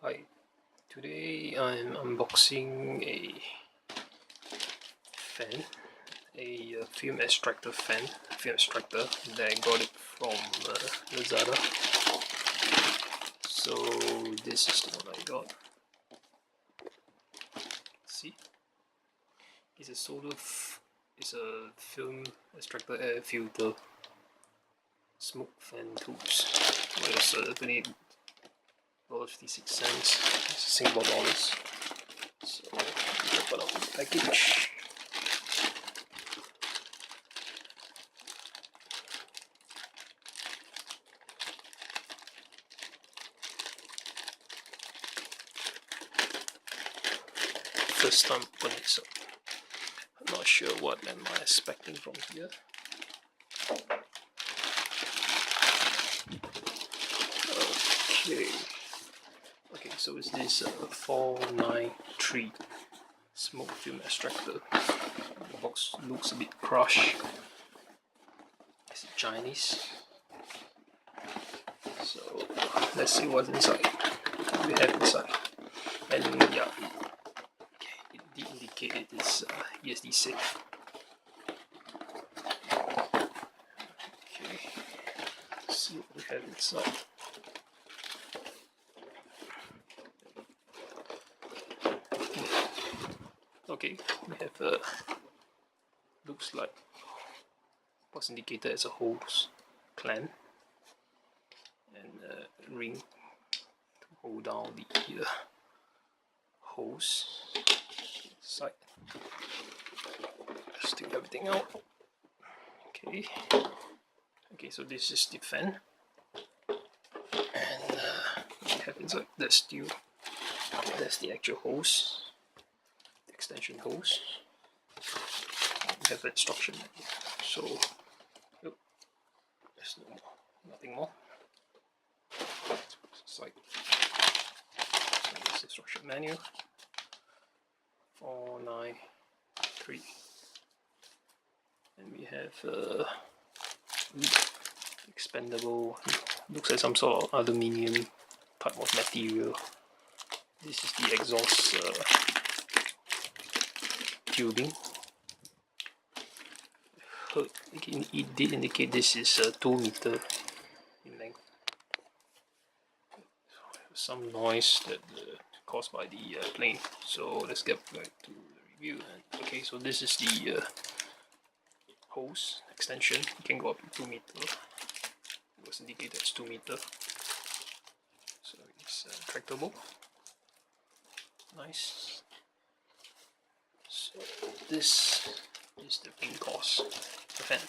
Hi, today I'm unboxing a fan, a fume extractor fan, fume extractor that I got it from Lazada. So this is the one I got. See, it's a fume extractor air filter smoke fan tubes. It was $20.56 Singapore dollars. So open up the package. First time opening it, so I'm not sure what am I expecting from here. Okay, so it's this 493 smoke fume extractor. The box looks a bit crushed. It's Chinese. So let's see what's inside. What we have inside. And yeah, it did indicate it is ESD safe. Okay, let's see what we have inside. Okay, we have looks like was indicated as a hose clamp and a ring to hold down the hose side. Let's take everything out. Okay, so this is the fan, and we have inside that's the actual hose, the extension hose. We have the instruction manual. So there's nothing more. Side. So this instruction manual 493, and we have expandable, looks like some sort of aluminium type of material. This is the exhaust tubing. It did indicate this is 2 meters in length. Some noise that caused by the plane. So let's get back to the review. Okay, so this is the hose extension. It can go up to 2 meters. It was indicated as 2 meters. So it's tractable. Nice. So this is the main cause, the fan.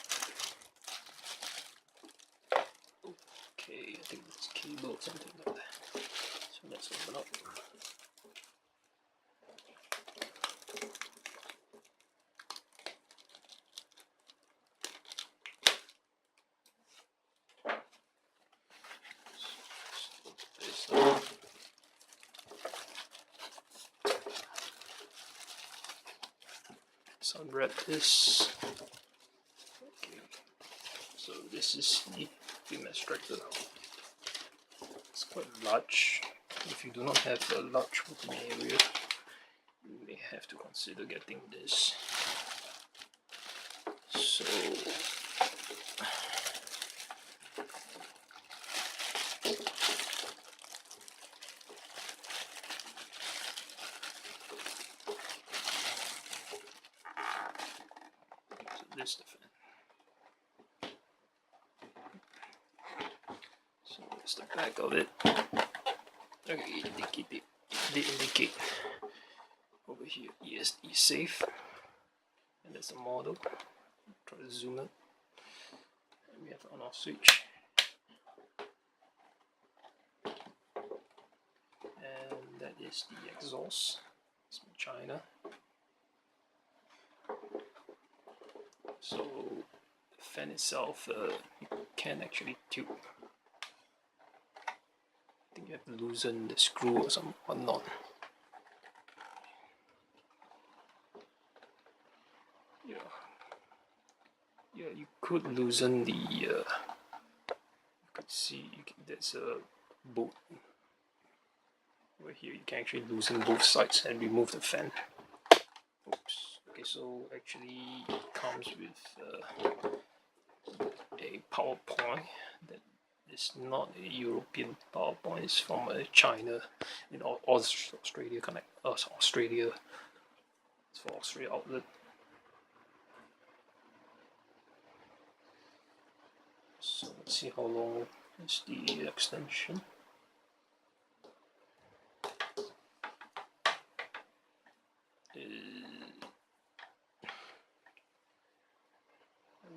Okay, I think it's cable or something like that. So let's open up. So unwrap this. Okay, so this is the fume extractor. It's quite large. If you do not have a large working area, you may have to consider getting this. So this is the fan. So that's the back of it. Okay, it did indicate over here ESD safe, and that's the model. Try to zoom in. And we have an on-off switch, and that is the exhaust. It's from China. So the fan itself you can actually tube. I think you have to loosen the screw or some whatnot. Yeah, you could loosen the. You could see that's a bolt. over here you can actually loosen both sides and remove the fan. Oops. Okay, so actually it comes with a power point that is not a European power point. It's from China, in Australia Australia. It's for Australia outlet. So let's see how long is the extension. I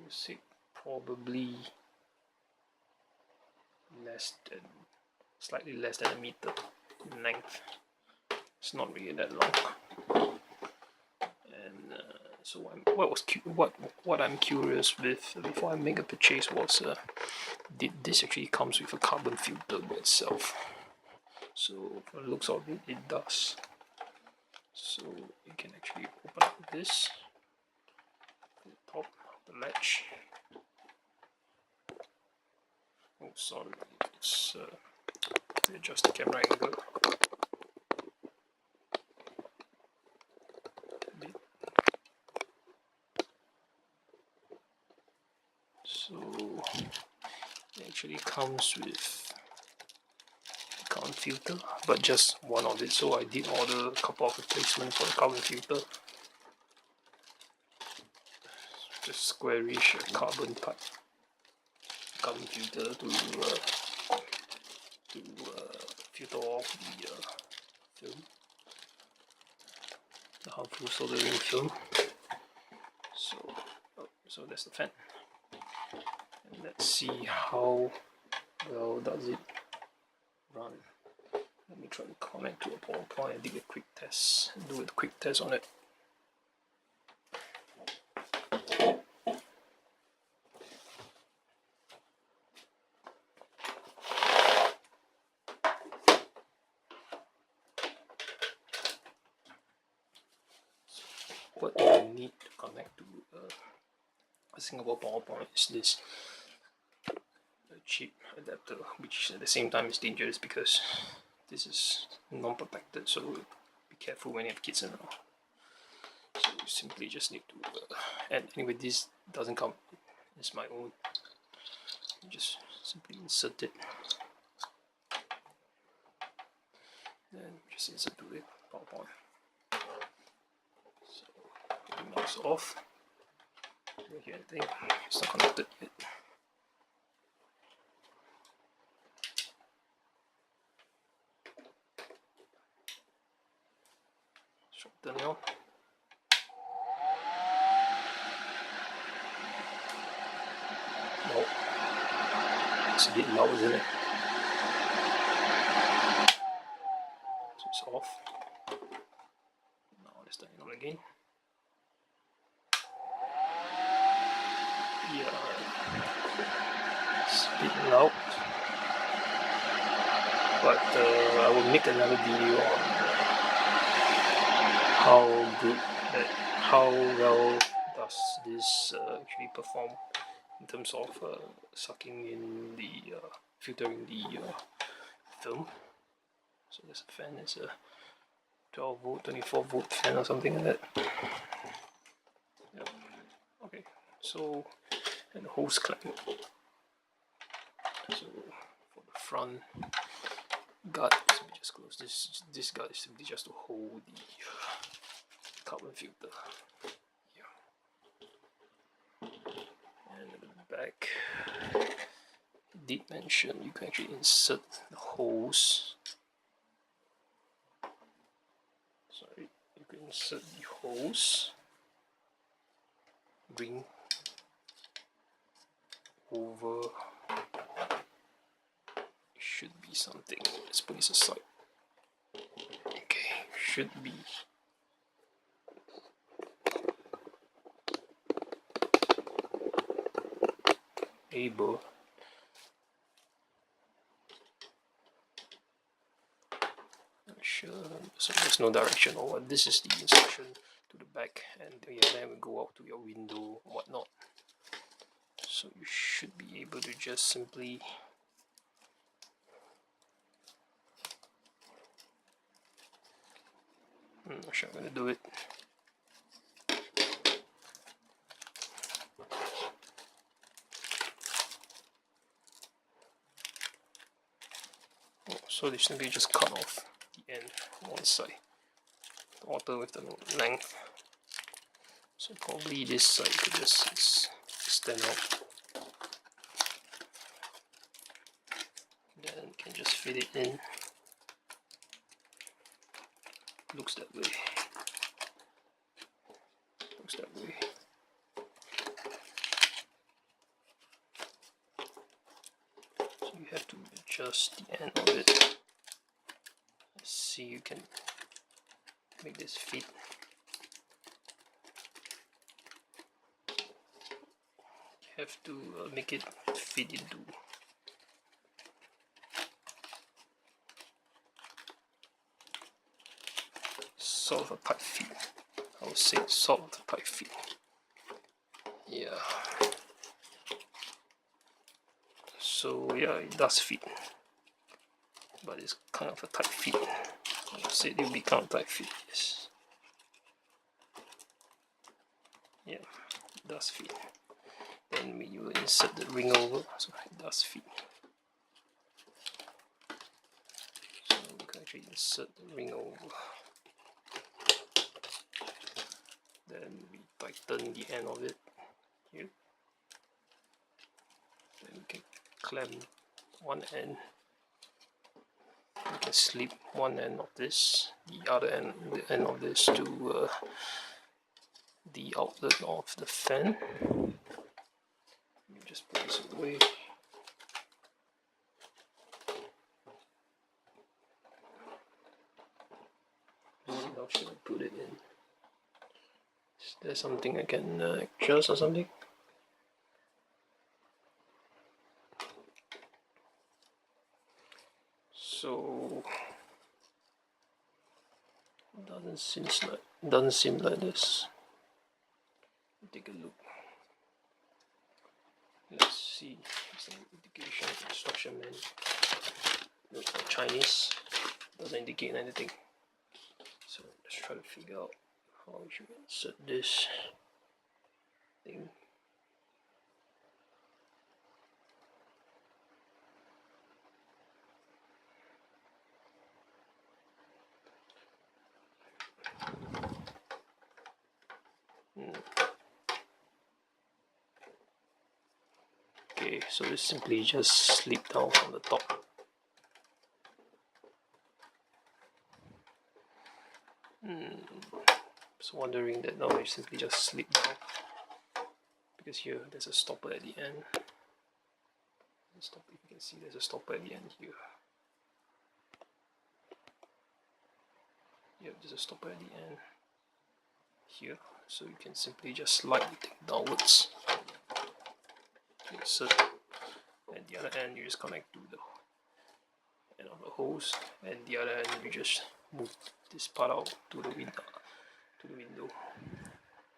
would say probably slightly less than a meter in length. It's not really that long. And so what I'm curious with before I make a purchase was this actually comes with a carbon filter by itself. So from the looks of it, it does. So you can actually open up this from the top of the latch. Oh, sorry, it's adjust the camera angle. So it actually comes with a carbon filter, but just one of it. So I did order a couple of replacements for the carbon filter. Just squarish carbon pipe. Carbon filter to filter off the film, the harmful soldering film. So that's the fan. And let's see how well does it run. Let me try to connect to a power point and do a quick test on it. What you need to connect to a Singapore power point is this cheap adapter, which at the same time is dangerous because this is non-protected, so be careful when you have kids around. So you simply just need to and anyway, this doesn't come, it's my own. You just simply insert it and just insert to the power point. So put the mouse off. Don't hear anything, it's not connected yet. Turn it on. No, it's a bit loud, isn't it? So it's off. Now let's turn it on again. Yeah, it's a bit loud, but I will make another video on how well does this actually perform in terms of sucking in the filtering the film. So there's a fan, it's a 12 volt 24 volt fan or something like that. Yep. Okay, so and the hose clamp. So for the front guard, so we just close this guard is simply just to hold the carbon filter. Yeah. And at the back, I did mention you can actually insert the hose. Sorry, you can insert the hose, bring over. Should be something. Let's put this aside. Okay, should be. Able. Sure. So there's no direction or what. This is the instruction to the back, and yeah, then we go out to your window or whatnot. So you should be able to just simply I'm not sure I'm gonna do it. Oh, so they simply just cut off the end on one side, the alter with the length. So probably this side could just extend out. Then can just fit it in. Looks that way. Looks that way. So you have to adjust the end of it. Let's see, you can make this fit. You have to make it fit into. Sort of a tight fit. I would say sort of a tight fit. Yeah. So yeah, it does fit, but it's kind of a tight fit. I would say it will be kind of tight fit. Yes. Yeah, it does fit. Then we will insert the ring over, so it does fit. So we can actually insert the ring over. Then we tighten the end of it here. Then we can clamp one end. We can slip one end of this, the other end, the end of this to the outlet of the fan. You just put this away. How should I put it in? Is there something I can adjust or something? So doesn't seem like this. Take a look. Let's see. Some indication instruction manual. Looks like Chinese. Doesn't indicate anything. So let's try to figure out how we should insert this thing. Okay, so it's simply just slip down from the top. Just wondering that now you simply just slip down, because here there's a stopper at the end. Stop, if you can see, there's a stopper at the end here. Yeah, there's a stopper at the end here, so you can simply just slide the thing downwards. Insert, and the other end you just connect to the end of the hose, and the other end you just move this part out to the window.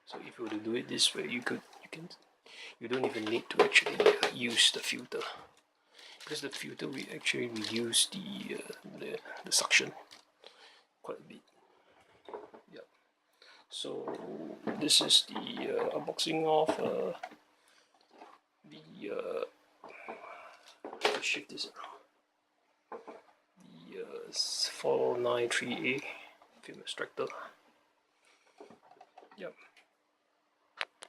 So if you were to do it this way, you don't even need to actually use the filter, because the filter will actually reduce the suction quite a bit. Yeah. So this is the unboxing of shift this around. The 493A Fume Extractor. Yep.